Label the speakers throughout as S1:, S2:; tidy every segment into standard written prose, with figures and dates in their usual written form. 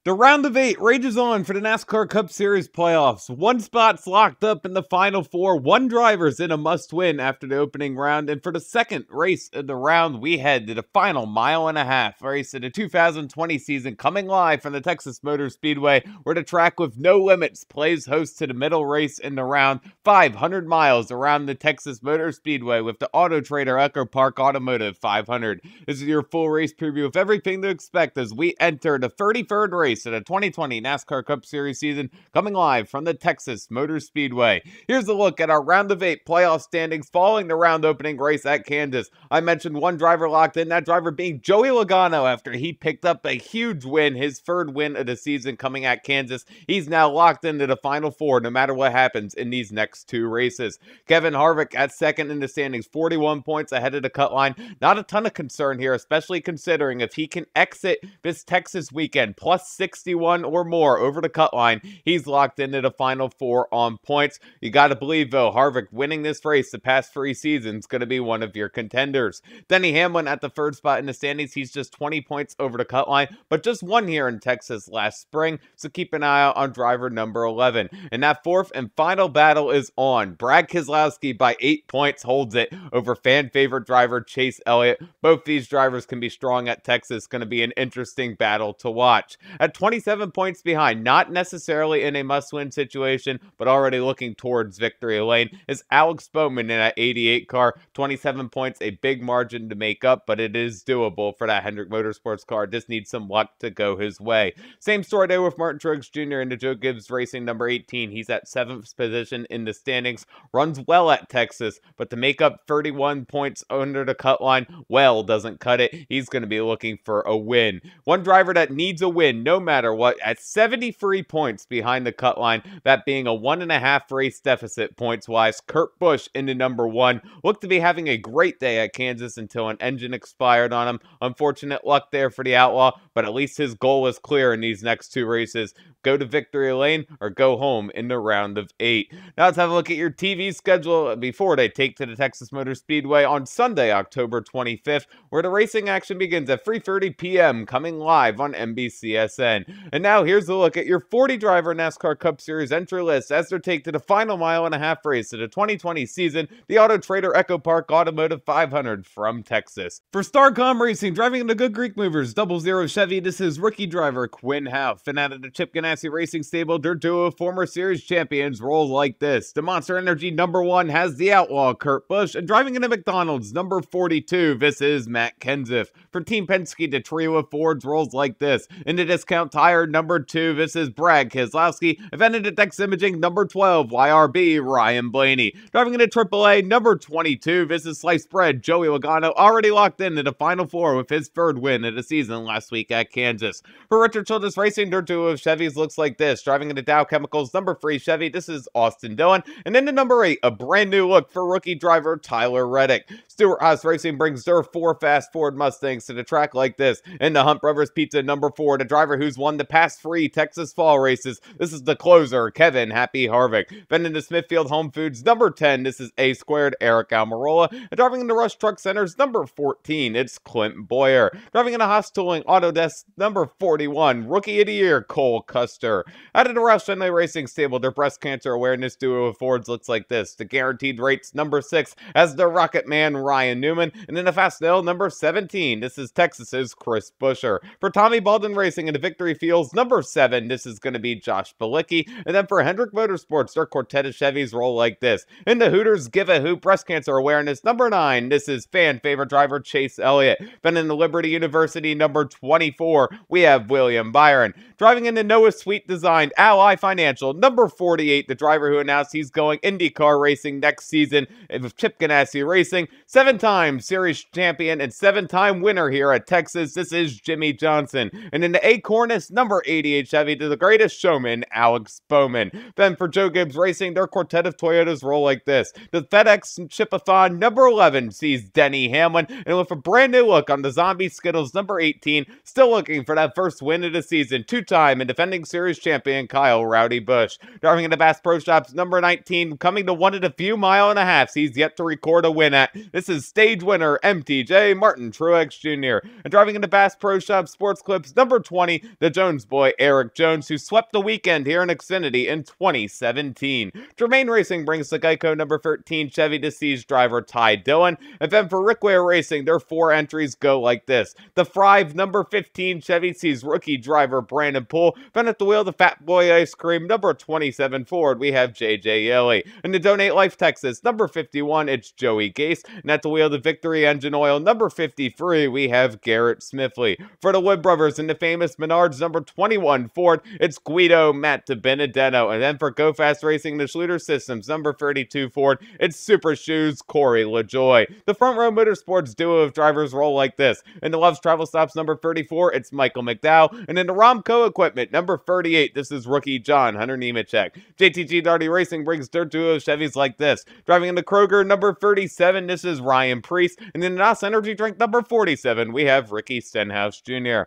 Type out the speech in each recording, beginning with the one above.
S1: The round of 8 rages on for the NASCAR Cup Series Playoffs. One spot's locked up in the final 4. One driver's in a must-win after the opening round. And for the second race of the round, we head to the final mile-and-a-half race of the 2020 season, coming live from the Texas Motor Speedway, where the track with no limits plays host to the middle race in the round, 500 miles around the Texas Motor Speedway with the Autotrader EchoPark Automotive 500. This is your full race preview of everything to expect as we enter the 33rd race of the 2020 NASCAR Cup Series season, coming live from the Texas Motor Speedway. Here's a look at our round of 8 playoff standings following the round opening race at Kansas. I mentioned one driver locked in, that driver being Joey Logano after he picked up a huge win, his third win of the season coming at Kansas. He's now locked into the final 4 no matter what happens in these next 2 races. Kevin Harvick at second in the standings, 41 points ahead of the cut line. Not a ton of concern here, especially considering if he can exit this Texas weekend plus 61 or more over the cut line, he's locked into the final 4 on points. You got to believe, though, Harvick winning this race the past 3 seasons going to be one of your contenders. Denny Hamlin at the 3rd spot in the standings. He's just 20 points over the cut line, but just won here in Texas last spring, so keep an eye out on driver number 11. And that 4th and final battle is on. Brad Keselowski by 8 points holds it over fan favorite driver Chase Elliott. Both these drivers can be strong at Texas. Going to be an interesting battle to watch. At 27 points behind, not necessarily in a must-win situation, but already looking towards victory lane, is Alex Bowman in that 88 car. 27 points, a big margin to make up, but it is doable for that Hendrick Motorsports car. Just needs some luck to go his way. Same story there with Martin Truex Jr. in the Joe Gibbs Racing number 18. He's at 7th position in the standings. Runs well at Texas, but to make up 31 points under the cut line, well, doesn't cut it. He's going to be looking for a win. One driver that needs a win no matter what, at 73 points behind the cut line, that being a 1.5 race deficit points wise. Kurt Busch into number 1. Looked to be having a great day at Kansas until an engine expired on him. Unfortunate luck there for the Outlaw, but at least his goal is clear in these next 2 races. Go to victory lane or go home in the round of 8. Now let's have a look at your TV schedule before they take to the Texas Motor Speedway on Sunday, October 25th, where the racing action begins at 3:30 p.m. coming live on NBCSN. And now here's a look at your 40-driver NASCAR Cup Series entry list as they take to the final mile-and-a-half race of the 2020 season, the Autotrader EchoPark Automotive 500 from Texas. For Starcom Racing, driving in the Good Greek Movers 00 Chevy, this is rookie driver Quinn Houff. And out of the Chip Ganassi Racing stable, their duo of former series champions rolls like this. The Monster Energy number 1 has the Outlaw Kurt Busch, and driving into McDonald's number 42, this is Matt Kenseth. For Team Penske, the trio of Fords rolls like this. In the Discount Tire number 2, this is Brad Keselowski. Event into Dex Imaging number 12, YRB Ryan Blaney. Driving into AAA number 22, this is Sliced Bread Joey Logano, already locked into the final 4 with his 3rd win of the season last week at Kansas. For Richard Childress Racing, their duo of Chevys looks like this. Driving into Dow Chemicals number 3 Chevy, this is Austin Dillon. And into number 8, a brand new look for rookie driver Tyler Reddick. Stewart Haas Racing brings their 4 fast Ford Mustangs to the track like this. In the Hunt Brothers Pizza number 4, the driver who's won the past 3 Texas fall races, this is the closer, Kevin Happy Harvick. Then into Smithfield Home Foods number 10, this is A Squared, Eric Almirola. And driving into Rush Truck Centers number 14, it's Clint Boyer. Driving into Haas Tooling Autodesk number 41, Rookie of the Year, Cole Custer. Out of the Roush Fenway Racing stable, their breast cancer awareness duo of Fords looks like this. The Guaranteed Rates number 6 as the Rocket Man Ryan Newman. And in the Fast Nail number 17, this is Texas's Chris Buescher. For Tommy Baldwin Racing in the Victory Fields number 7, this is going to be Josh Bilicki. And then for Hendrick Motorsports, their quartet of Chevys roll like this. In the Hooters Give a Hoop breast cancer awareness number 9, this is fan favorite driver Chase Elliott. Then in the Liberty University number 24, we have William Byron. Driving in the Noah Sweet designed Ally Financial number 48, the driver who announced he's going IndyCar racing next season with Chip Ganassi Racing. 7-time series champion and 7-time winner here at Texas, this is Jimmy Johnson. And in the Acornus number 88 Chevy, to the greatest showman, Alex Bowman. Then for Joe Gibbs Racing, their quartet of Toyotas roll like this. The FedEx Chip-a-thon number 11 sees Denny Hamlin, and with a brand new look on the Zombie Skittles number 18, still looking for that first win of the season, 2-time and defending series champion Kyle Rowdy Busch. Driving into Bass Pro Shops number 19, coming to one of the few mile-and-a-halfs he's yet to record a win at. This is stage winner MTJ Martin Truex Jr. And driving into Bass Pro Shops Sports Clips number 20, the Jones boy Eric Jones, who swept the weekend here in Xfinity in 2017. Germain Racing brings the Geico number 13 Chevy to Siege driver Ty Dillon. And then for Rick Ware Racing, their 4 entries go like this. The Thrive number 15 Chevy sees rookie driver Brandon Poole. Then at the wheel, the Fat Boy Ice Cream number 27 Ford, we have JJ Yeley. And to Donate Life Texas number 51, it's Joey Gase. And at the wheel, the Victory Engine Oil number 53, we have Garrett Smithley. For the Wood Brothers and the famous Menards number 21 Ford, it's Guido Matt DiBenedetto. And then for Go Fast Racing, the Schluter Systems number 32 Ford, it's Super Shoes Corey LaJoy. The Front Row Motorsports duo of drivers roll like this. In the Love's Travel Stops number 34, it's Michael McDowell. And in the Romco Equipment number 38, this is rookie John Hunter Nemechek. JTG Darty Racing brings dirt duo Chevys like this. Driving in the Kroger number 37, this is Ryan Priest. And in the NOS Energy Drink number 47, we have Ricky Stenhouse Jr.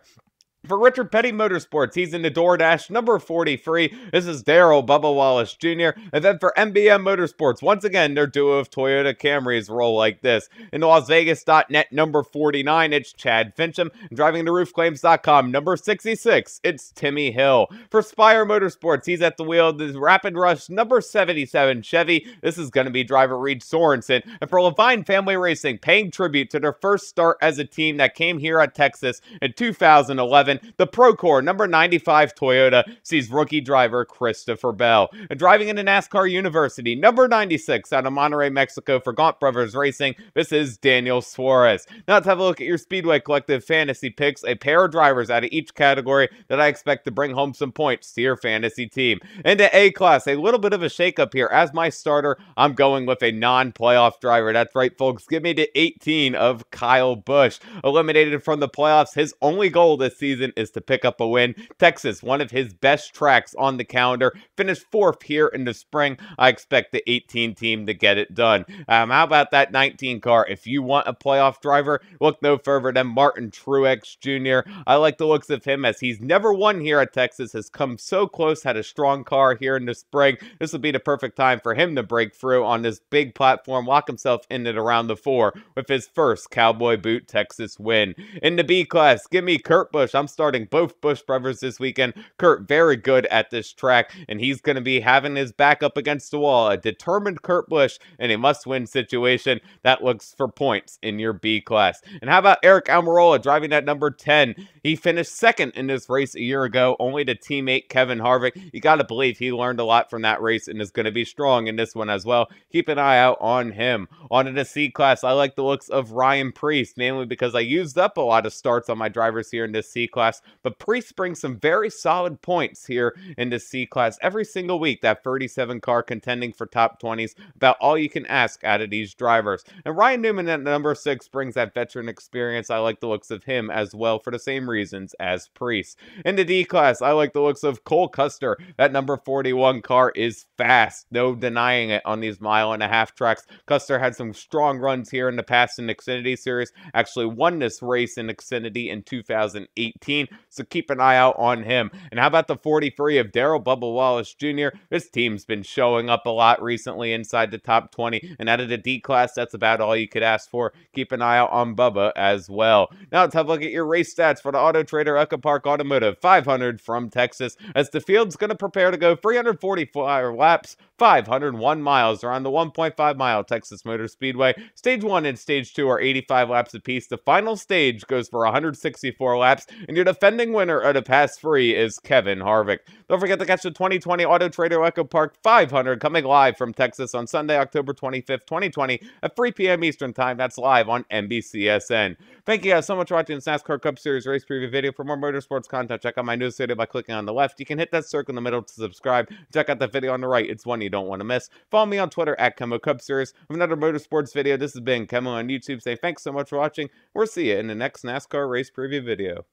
S1: For Richard Petty Motorsports, he's in the DoorDash number 43. This is Daryl Bubba Wallace Jr. And then for MBM Motorsports, once again, their duo of Toyota Camrys roll like this. In the LasVegas.net number 49, it's Chad Fincham. And driving to roofclaims.com number 66, it's Timmy Hill. For Spire Motorsports, he's at the wheel of the Rapid Rush number 77 Chevy. This is going to be driver Reed Sorensen. And for Levine Family Racing, paying tribute to their first start as a team that came here at Texas in 2011, the Procore number 95 Toyota sees rookie driver Christopher Bell. And driving into NASCAR University number 96 out of Monterrey, Mexico for Gaunt Brothers Racing, this is Daniel Suarez. Now let's have a look at your Speedway Collective fantasy picks, a pair of drivers out of each category that I expect to bring home some points to your fantasy team. Into A-Class, a little bit of a shakeup here. As my starter, I'm going with a non-playoff driver. That's right, folks. Give me to 18 of Kyle Busch. Eliminated from the playoffs, his only goal this season is to pick up a win. Texas, one of his best tracks on the calendar, finished 4th here in the spring. I expect the 18 team to get it done. How about that 19 car? If you want a playoff driver, look no further than Martin Truex Jr. I like the looks of him as he's never won here at Texas, has come so close, had a strong car here in the spring. This will be the perfect time for him to break through on this big platform, lock himself in it around the 4 with his first Cowboy Boot Texas win. In the B class, give me Kurt Busch. I'm starting both Busch brothers this weekend. Kurt, very good at this track, and he's going to be having his back up against the wall. A determined Kurt Busch in a must-win situation that looks for points in your B class. And how about Eric Almirola driving at number 10? He finished 2nd in this race a year ago, only to teammate Kevin Harvick. You got to believe he learned a lot from that race and is going to be strong in this one as well. Keep an eye out on him. On to the C class, I like the looks of Ryan Priest, mainly because I used up a lot of starts on my drivers here in this C class, but Priest brings some very solid points here in the C class every single week. That 37 car contending for top 20s, about all you can ask out of these drivers. And Ryan Newman at number 6 brings that veteran experience. I like the looks of him as well for the same reasons as Priest. In the D class, I like the looks of Cole Custer. That number 41 car is fast, no denying it on these 1.5-mile tracks. Custer had some strong runs here in the past in the Xfinity Series, actually won this race in Xfinity in 2018, so keep an eye out on him. And how about the 43 of Daryl Bubba Wallace Jr.? This team's been showing up a lot recently inside the top 20, and out of the D class, that's about all you could ask for. Keep an eye out on Bubba as well. Now let's have a look at your race stats for the Autotrader EchoPark Automotive 500 from Texas, as the field's going to prepare to go 345 laps, 501 miles around the 1.5-mile Texas Motor Speedway. Stage 1 and Stage 2 are 85 laps apiece. The final stage goes for 164 laps, and your defending winner of the past 3 is Kevin Harvick. Don't forget to catch the 2020 Autotrader EchoPark 500 coming live from Texas on Sunday, October 25th, 2020 at 3 p.m. Eastern Time. That's live on NBCSN. Thank you guys so much for watching this NASCAR Cup Series race preview video. For more motorsports content, check out my news video by clicking on the left. You can hit that circle in the middle to subscribe. Check out the video on the right. It's one you don't want to miss. Follow me on Twitter at KEMMO Cup Series. With another motorsports video, this has been KEMMO on YouTube. Say thanks so much for watching. We'll see you in the next NASCAR race preview video.